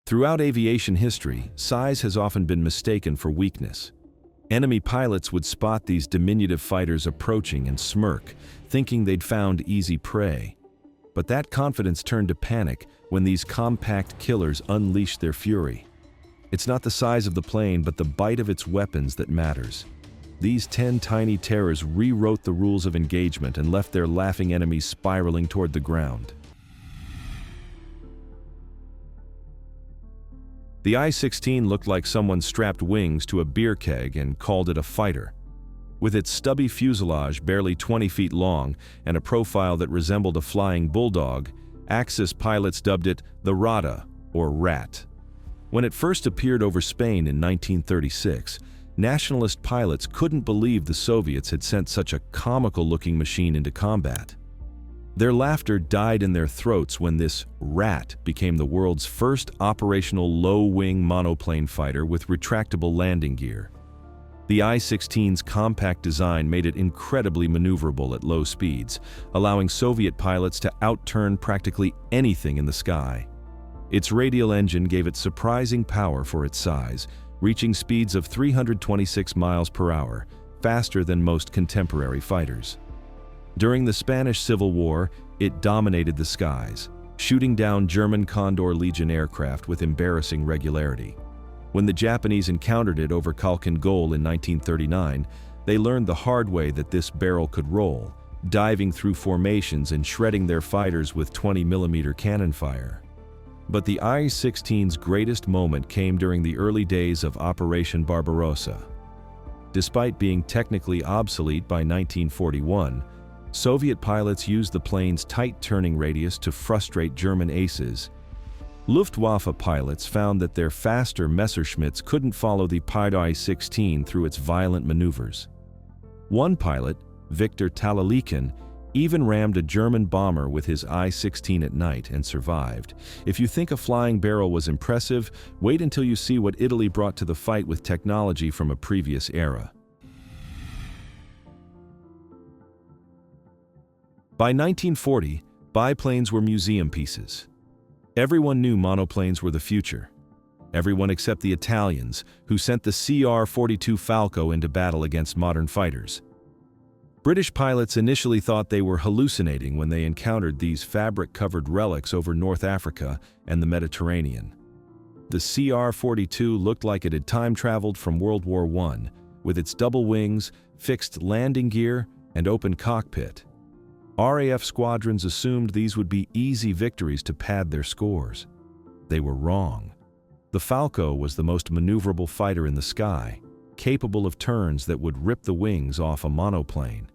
Throughout aviation history, size has often been mistaken for weakness. Enemy pilots would spot these diminutive fighters approaching and smirk, thinking they'd found easy prey. But that confidence turned to panic when these compact killers unleashed their fury. It's not the size of the plane, but the bite of its weapons that matters. These 10 tiny terrors rewrote the rules of engagement and left their laughing enemies spiraling toward the ground. The I-16 looked like someone strapped wings to a beer keg and called it a fighter. With its stubby fuselage barely 20 feet long and a profile that resembled a flying bulldog, Axis pilots dubbed it the Rata, or Rat. When it first appeared over Spain in 1936, nationalist pilots couldn't believe the Soviets had sent such a comical-looking machine into combat. Their laughter died in their throats when this Rat became the world's first operational low-wing monoplane fighter with retractable landing gear. The I-16's compact design made it incredibly maneuverable at low speeds, allowing Soviet pilots to outturn practically anything in the sky. Its radial engine gave it surprising power for its size, reaching speeds of 326 miles per hour, faster than most contemporary fighters. During the Spanish Civil War, it dominated the skies, shooting down German Condor Legion aircraft with embarrassing regularity. When the Japanese encountered it over Khalkhin Gol in 1939, they learned the hard way that this barrel could roll, diving through formations and shredding their fighters with 20mm cannon fire. But the I-16's greatest moment came during the early days of Operation Barbarossa. Despite being technically obsolete by 1941, Soviet pilots used the plane's tight turning radius to frustrate German aces. Luftwaffe pilots found that their faster Messerschmitts couldn't follow the I-16 through its violent maneuvers. One pilot, Viktor Talalikin, even rammed a German bomber with his I-16 at night and survived. If you think a flying barrel was impressive, wait until you see what Italy brought to the fight with technology from a previous era. By 1940, biplanes were museum pieces. Everyone knew monoplanes were the future. Everyone except the Italians, who sent the CR-42 Falco into battle against modern fighters. British pilots initially thought they were hallucinating when they encountered these fabric-covered relics over North Africa and the Mediterranean. The CR-42 looked like it had time-traveled from World War I, with its double wings, fixed landing gear, and open cockpit. RAF squadrons assumed these would be easy victories to pad their scores. They were wrong. The Falco was the most maneuverable fighter in the sky, capable of turns that would rip the wings off a monoplane.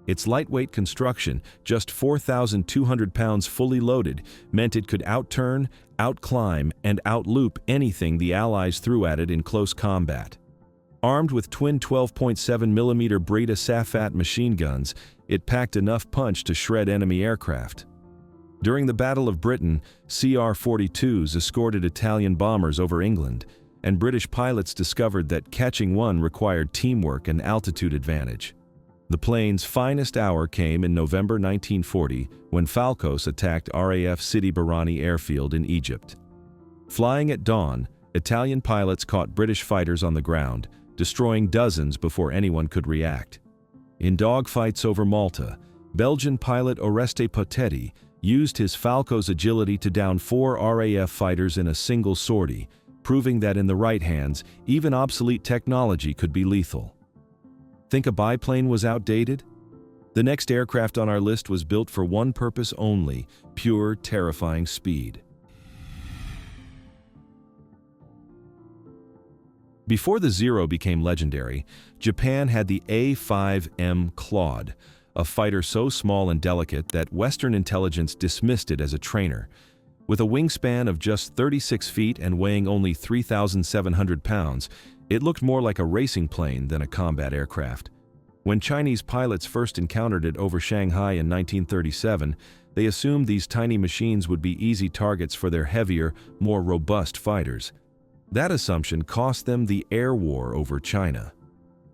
Its lightweight construction, just 4,200 pounds fully loaded, meant it could outturn, outclimb, and outloop anything the Allies threw at it in close combat. Armed with twin 12.7mm Breda Safat machine guns, it packed enough punch to shred enemy aircraft. During the Battle of Britain, CR-42s escorted Italian bombers over England, and British pilots discovered that catching one required teamwork and altitude advantage. The plane's finest hour came in November 1940 when Falcos attacked RAF Sidi Barrani airfield in Egypt. Flying at dawn, Italian pilots caught British fighters on the ground, destroying dozens before anyone could react. In dogfights over Malta, Belgian pilot Oreste Potetti used his Falco's agility to down 4 RAF fighters in a single sortie, proving that in the right hands, even obsolete technology could be lethal. Think a biplane was outdated? The next aircraft on our list was built for one purpose only: pure, terrifying speed. Before the Zero became legendary, Japan had the A-5M Claude, a fighter so small and delicate that Western intelligence dismissed it as a trainer. With a wingspan of just 36 feet and weighing only 3,700 pounds, it looked more like a racing plane than a combat aircraft. When Chinese pilots first encountered it over Shanghai in 1937, they assumed these tiny machines would be easy targets for their heavier, more robust fighters. That assumption cost them the air war over China.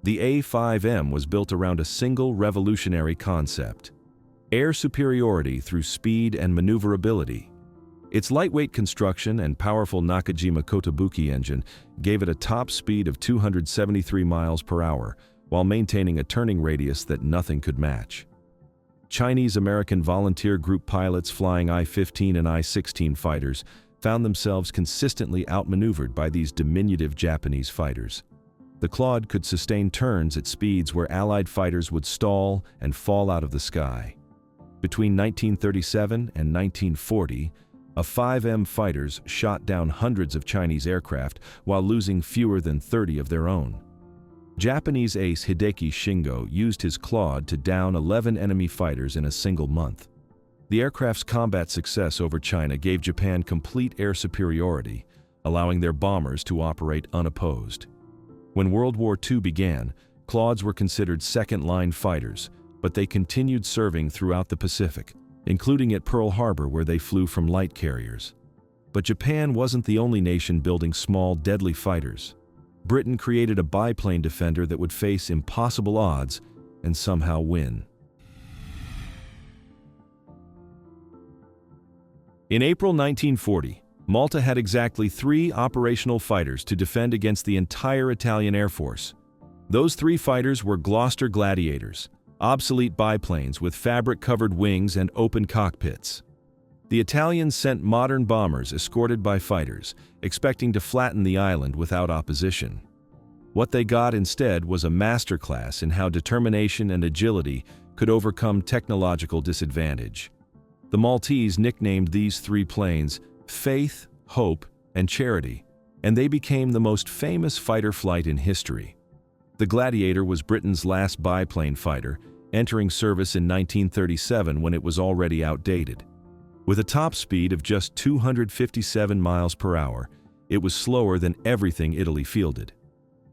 The A-5M was built around a single revolutionary concept: air superiority through speed and maneuverability. Its lightweight construction and powerful Nakajima Kotobuki engine gave it a top speed of 273 miles per hour, while maintaining a turning radius that nothing could match. Chinese-American volunteer group pilots flying I-15 and I-16 fighters found themselves consistently outmaneuvered by these diminutive Japanese fighters. The Claude could sustain turns at speeds where Allied fighters would stall and fall out of the sky. Between 1937 and 1940, A-5M fighters shot down hundreds of Chinese aircraft while losing fewer than 30 of their own. Japanese ace Hideki Shingo used his Claude to down 11 enemy fighters in a single month. The aircraft's combat success over China gave Japan complete air superiority, allowing their bombers to operate unopposed. When World War II began, Claudes were considered second-line fighters, but they continued serving throughout the Pacific, including at Pearl Harbor where they flew from light carriers. But Japan wasn't the only nation building small, deadly fighters. Britain created a biplane defender that would face impossible odds and somehow win. In April 1940, Malta had exactly 3 operational fighters to defend against the entire Italian Air Force. Those 3 fighters were Gloucester Gladiators, obsolete biplanes with fabric-covered wings and open cockpits. The Italians sent modern bombers escorted by fighters, expecting to flatten the island without opposition. What they got instead was a masterclass in how determination and agility could overcome technological disadvantage. The Maltese nicknamed these 3 planes Faith, Hope, and Charity, and they became the most famous fighter flight in history. The Gladiator was Britain's last biplane fighter, entering service in 1937 when it was already outdated. With a top speed of just 257 miles per hour, it was slower than everything Italy fielded.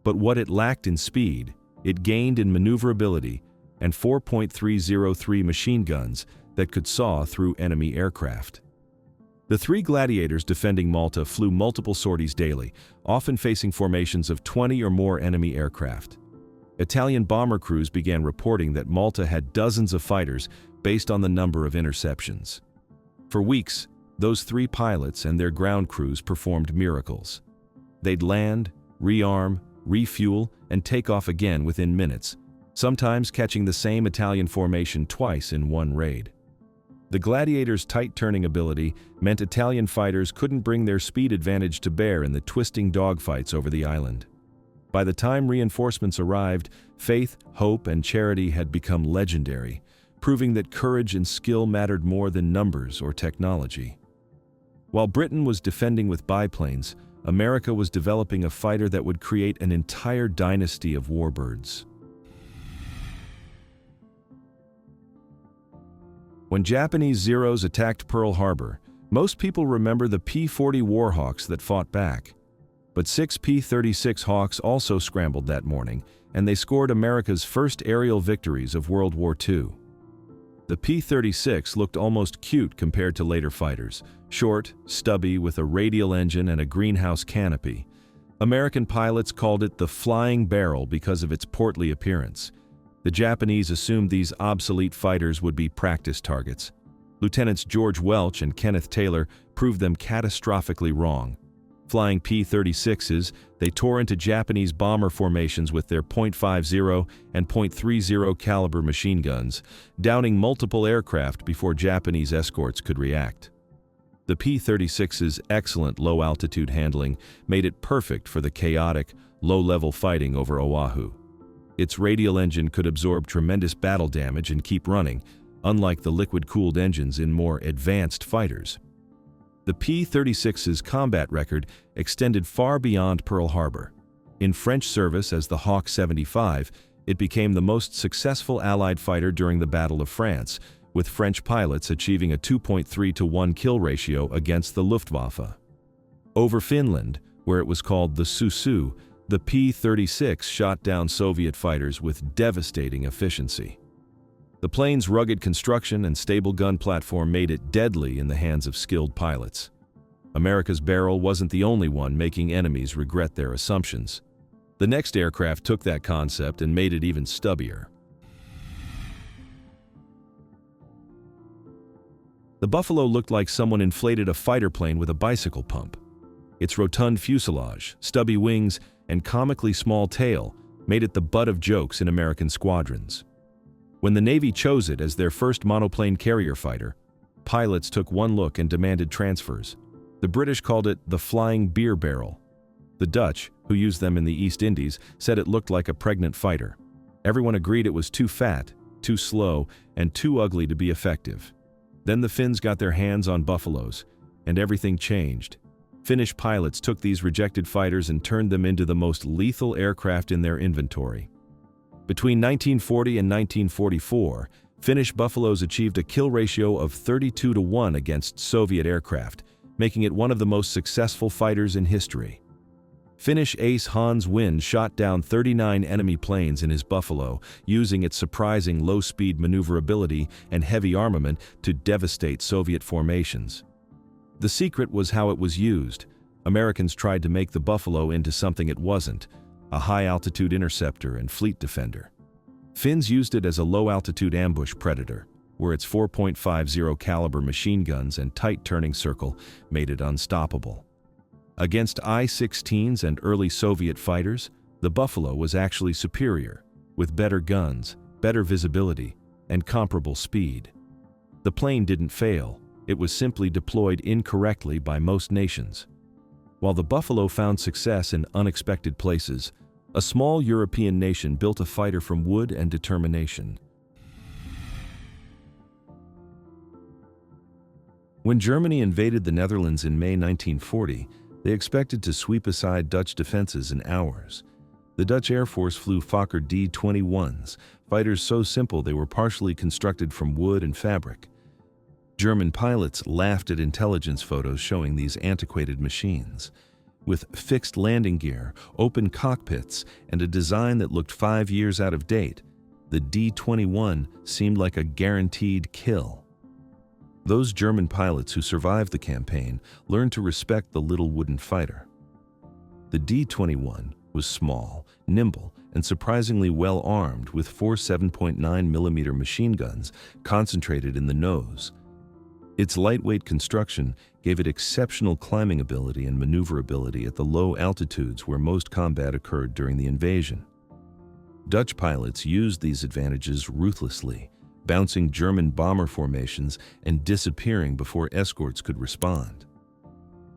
But what it lacked in speed, it gained in maneuverability and 4.303 machine guns that could saw through enemy aircraft. The 3 Gladiators defending Malta flew multiple sorties daily, often facing formations of 20 or more enemy aircraft. Italian bomber crews began reporting that Malta had dozens of fighters based on the number of interceptions. For weeks, those 3 pilots and their ground crews performed miracles. They'd land, rearm, refuel, and take off again within minutes, sometimes catching the same Italian formation twice in one raid. The Gladiators' tight turning ability meant Italian fighters couldn't bring their speed advantage to bear in the twisting dogfights over the island. By the time reinforcements arrived, Faith, Hope, and Charity had become legendary, proving that courage and skill mattered more than numbers or technology. While Britain was defending with biplanes, America was developing a fighter that would create an entire dynasty of warbirds. When Japanese Zeros attacked Pearl Harbor, most people remember the P-40 Warhawks that fought back. But 6 P-36 Hawks also scrambled that morning, and they scored America's first aerial victories of World War II. The P-36 looked almost cute compared to later fighters, short, stubby, with a radial engine and a greenhouse canopy. American pilots called it the Flying Barrel because of its portly appearance. The Japanese assumed these obsolete fighters would be practice targets. Lieutenants George Welch and Kenneth Taylor proved them catastrophically wrong. Flying P-36s, they tore into Japanese bomber formations with their .50 and .30 caliber machine guns, downing multiple aircraft before Japanese escorts could react. The P-36's excellent low-altitude handling made it perfect for the chaotic, low-level fighting over Oahu. Its radial engine could absorb tremendous battle damage and keep running, unlike the liquid-cooled engines in more advanced fighters. The P-36's combat record extended far beyond Pearl Harbor. In French service as the Hawk 75, it became the most successful Allied fighter during the Battle of France, with French pilots achieving a 2.3-to-1 kill ratio against the Luftwaffe. Over Finland, where it was called the Susu, the P-36 shot down Soviet fighters with devastating efficiency. The plane's rugged construction and stable gun platform made it deadly in the hands of skilled pilots. America's Barrel wasn't the only one making enemies regret their assumptions. The next aircraft took that concept and made it even stubbier. The Buffalo looked like someone inflated a fighter plane with a bicycle pump. Its rotund fuselage, stubby wings, and comically small tail made it the butt of jokes in American squadrons. When the Navy chose it as their first monoplane carrier fighter, pilots took one look and demanded transfers. The British called it the Flying Beer Barrel. The Dutch, who used them in the East Indies, said it looked like a pregnant fighter. Everyone agreed it was too fat, too slow, and too ugly to be effective. Then the Finns got their hands on Buffaloes, and everything changed. Finnish pilots took these rejected fighters and turned them into the most lethal aircraft in their inventory. Between 1940 and 1944, Finnish Buffaloes achieved a kill ratio of 32-1 against Soviet aircraft, making it one of the most successful fighters in history. Finnish ace Hans Wind shot down 39 enemy planes in his Buffalo, using its surprising low-speed maneuverability and heavy armament to devastate Soviet formations. The secret was how it was used. Americans tried to make the Buffalo into something it wasn't, a high-altitude interceptor and fleet defender. Finns used it as a low-altitude ambush predator, where its 4.50 caliber machine guns and tight turning circle made it unstoppable. Against I-16s and early Soviet fighters, the Buffalo was actually superior, with better guns, better visibility, and comparable speed. The plane didn't fail, it was simply deployed incorrectly by most nations. While the Buffalo found success in unexpected places, a small European nation built a fighter from wood and determination. When Germany invaded the Netherlands in May 1940, they expected to sweep aside Dutch defenses in hours. The Dutch Air Force flew Fokker D-21s, fighters so simple they were partially constructed from wood and fabric. German pilots laughed at intelligence photos showing these antiquated machines. With fixed landing gear, open cockpits, and a design that looked 5 years out of date, the D-21 seemed like a guaranteed kill. Those German pilots who survived the campaign learned to respect the little wooden fighter. The D-21 was small, nimble, and surprisingly well armed with 4 7.9mm machine guns concentrated in the nose. Its lightweight construction gave it exceptional climbing ability and maneuverability at the low altitudes where most combat occurred during the invasion. Dutch pilots used these advantages ruthlessly, bouncing German bomber formations and disappearing before escorts could respond.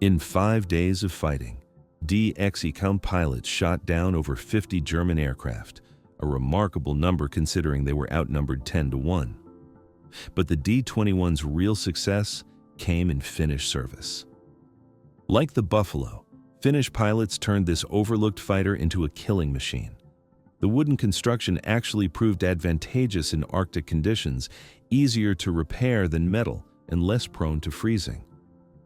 In 5 days of fighting, DXECOM pilots shot down over 50 German aircraft, a remarkable number considering they were outnumbered 10-1. But the D-21's real success came in Finnish service. Like the Buffalo, Finnish pilots turned this overlooked fighter into a killing machine. The wooden construction actually proved advantageous in Arctic conditions, easier to repair than metal and less prone to freezing.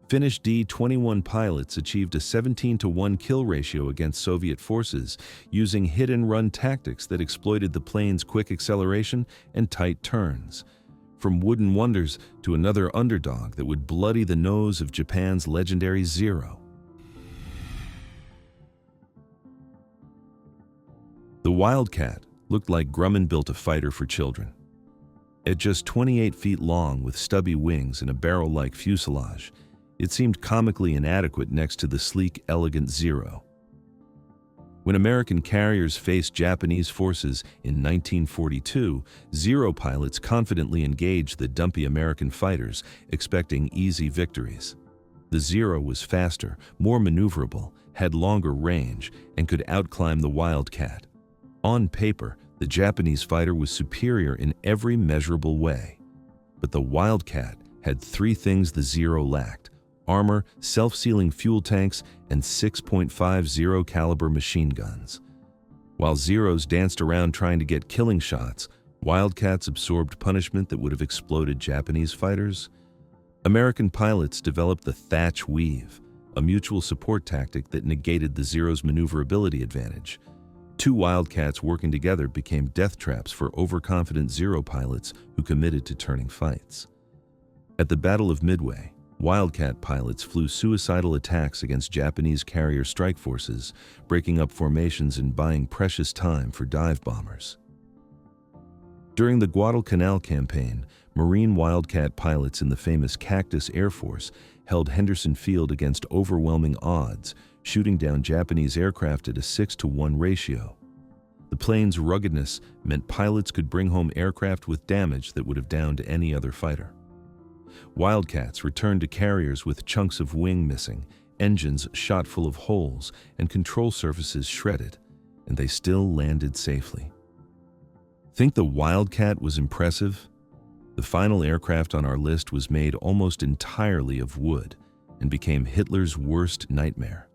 Finnish D-21 pilots achieved a 17-1 kill ratio against Soviet forces using hit-and-run tactics that exploited the plane's quick acceleration and tight turns. From wooden wonders to another underdog that would bloody the nose of Japan's legendary Zero. The Wildcat looked like Grumman built a fighter for children. At just 28 feet long with stubby wings and a barrel-like fuselage, it seemed comically inadequate next to the sleek, elegant Zero. When American carriers faced Japanese forces in 1942, Zero pilots confidently engaged the dumpy American fighters, expecting easy victories. The Zero was faster, more maneuverable, had longer range, and could outclimb the Wildcat. On paper, the Japanese fighter was superior in every measurable way. But the Wildcat had 3 things the Zero lacked: armor, self-sealing fuel tanks, and 6.50 caliber machine guns. While Zeros danced around trying to get killing shots, Wildcats absorbed punishment that would have exploded Japanese fighters. American pilots developed the Thatch Weave, a mutual support tactic that negated the Zero's maneuverability advantage. 2 Wildcats working together became death traps for overconfident Zero pilots who committed to turning fights. At the Battle of Midway, Wildcat pilots flew suicidal attacks against Japanese carrier strike forces, breaking up formations and buying precious time for dive bombers. During the Guadalcanal campaign, Marine Wildcat pilots in the famous Cactus Air Force held Henderson Field against overwhelming odds, shooting down Japanese aircraft at a 6-to-1 ratio. The plane's ruggedness meant pilots could bring home aircraft with damage that would have downed any other fighter. Wildcats returned to carriers with chunks of wing missing, engines shot full of holes, and control surfaces shredded, and they still landed safely. Think the Wildcat was impressive? The final aircraft on our list was made almost entirely of wood and became Hitler's worst nightmare.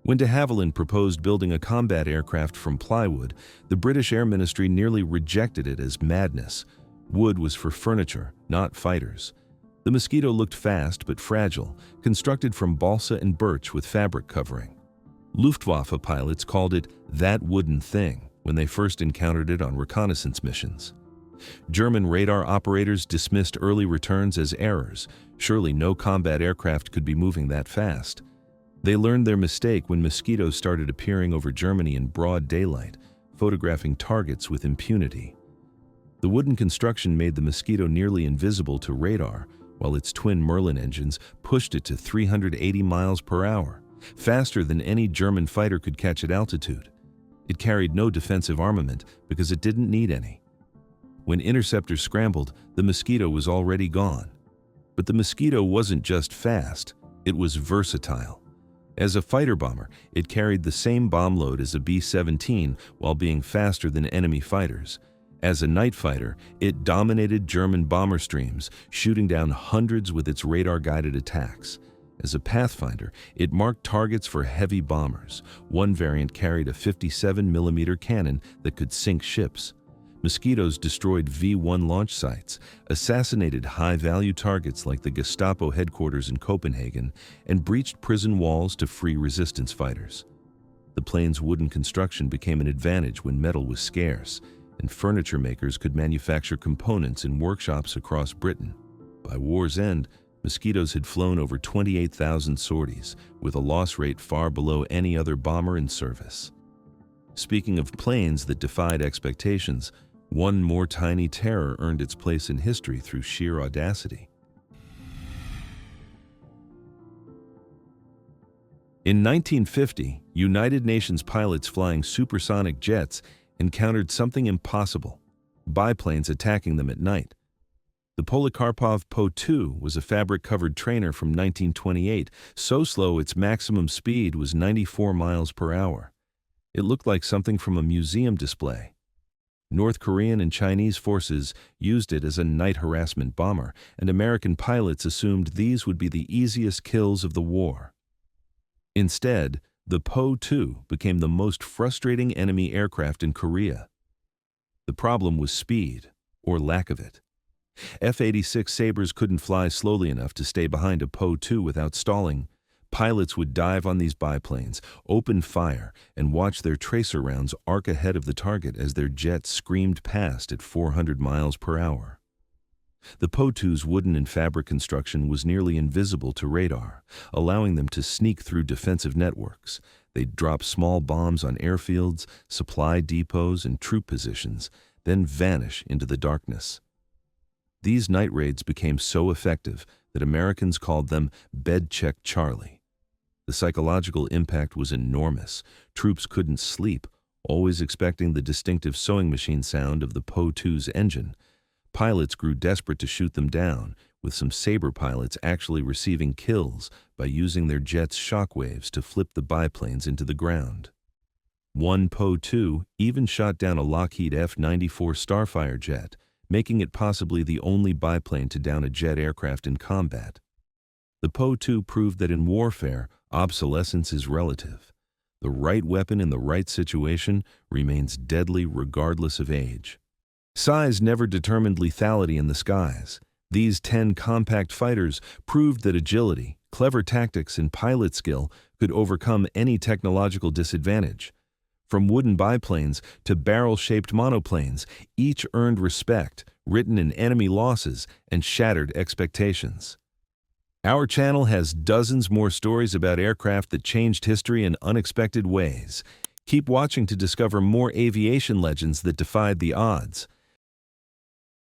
When de Havilland proposed building a combat aircraft from plywood, the British Air Ministry nearly rejected it as madness. Wood was for furniture, not fighters. The Mosquito looked fast but fragile, constructed from balsa and birch with fabric covering. Luftwaffe pilots called it "that wooden thing" when they first encountered it on reconnaissance missions. German radar operators dismissed early returns as errors. Surely no combat aircraft could be moving that fast. They learned their mistake when mosquitoes started appearing over Germany in broad daylight, photographing targets with impunity. The wooden construction made the Mosquito nearly invisible to radar, while its twin Merlin engines pushed it to 380 miles per hour, faster than any German fighter could catch at altitude. It carried no defensive armament because it didn't need any. When interceptors scrambled, the Mosquito was already gone. But the Mosquito wasn't just fast, it was versatile. As a fighter bomber, it carried the same bomb load as a B-17 while being faster than enemy fighters. As a night fighter, it dominated German bomber streams, shooting down hundreds with its radar-guided attacks. As a pathfinder, it marked targets for heavy bombers. One variant carried a 57mm cannon that could sink ships. Mosquitoes destroyed V-1 launch sites, assassinated high-value targets like the Gestapo headquarters in Copenhagen, and breached prison walls to free resistance fighters. The plane's wooden construction became an advantage when metal was scarce, and furniture makers could manufacture components in workshops across Britain. By war's end, Mosquitoes had flown over 28,000 sorties, with a loss rate far below any other bomber in service. Speaking of planes that defied expectations, one more tiny terror earned its place in history through sheer audacity. In 1950, United Nations pilots flying supersonic jets encountered something impossible: biplanes attacking them at night. The Polikarpov Po-2 was a fabric-covered trainer from 1928, so slow its maximum speed was 94 miles per hour. It looked like something from a museum display. North Korean and Chinese forces used it as a night harassment bomber, and American pilots assumed these would be the easiest kills of the war. Instead, the Po-2 became the most frustrating enemy aircraft in Korea. The problem was speed, or lack of it. F-86 Sabres couldn't fly slowly enough to stay behind a Po-2 without stalling. Pilots would dive on these biplanes, open fire, and watch their tracer rounds arc ahead of the target as their jets screamed past at 400 miles per hour. The Po-2's wooden and fabric construction was nearly invisible to radar, allowing them to sneak through defensive networks. They'd drop small bombs on airfields, supply depots, and troop positions, then vanish into the darkness. These night raids became so effective that Americans called them Bed Check Charlie. The psychological impact was enormous. Troops couldn't sleep, always expecting the distinctive sewing machine sound of the Po-2's engine. Pilots grew desperate to shoot them down, with some Sabre pilots actually receiving kills by using their jets' shockwaves to flip the biplanes into the ground. One Po-2 even shot down a Lockheed F-94 Starfire jet, making it possibly the only biplane to down a jet aircraft in combat. The Po-2 proved that in warfare, obsolescence is relative. The right weapon in the right situation remains deadly regardless of age. Size never determined lethality in the skies. These 10 compact fighters proved that agility, clever tactics, and pilot skill could overcome any technological disadvantage. From wooden biplanes to barrel-shaped monoplanes, each earned respect, written in enemy losses, and shattered expectations. Our channel has dozens more stories about aircraft that changed history in unexpected ways. Keep watching to discover more aviation legends that defied the odds.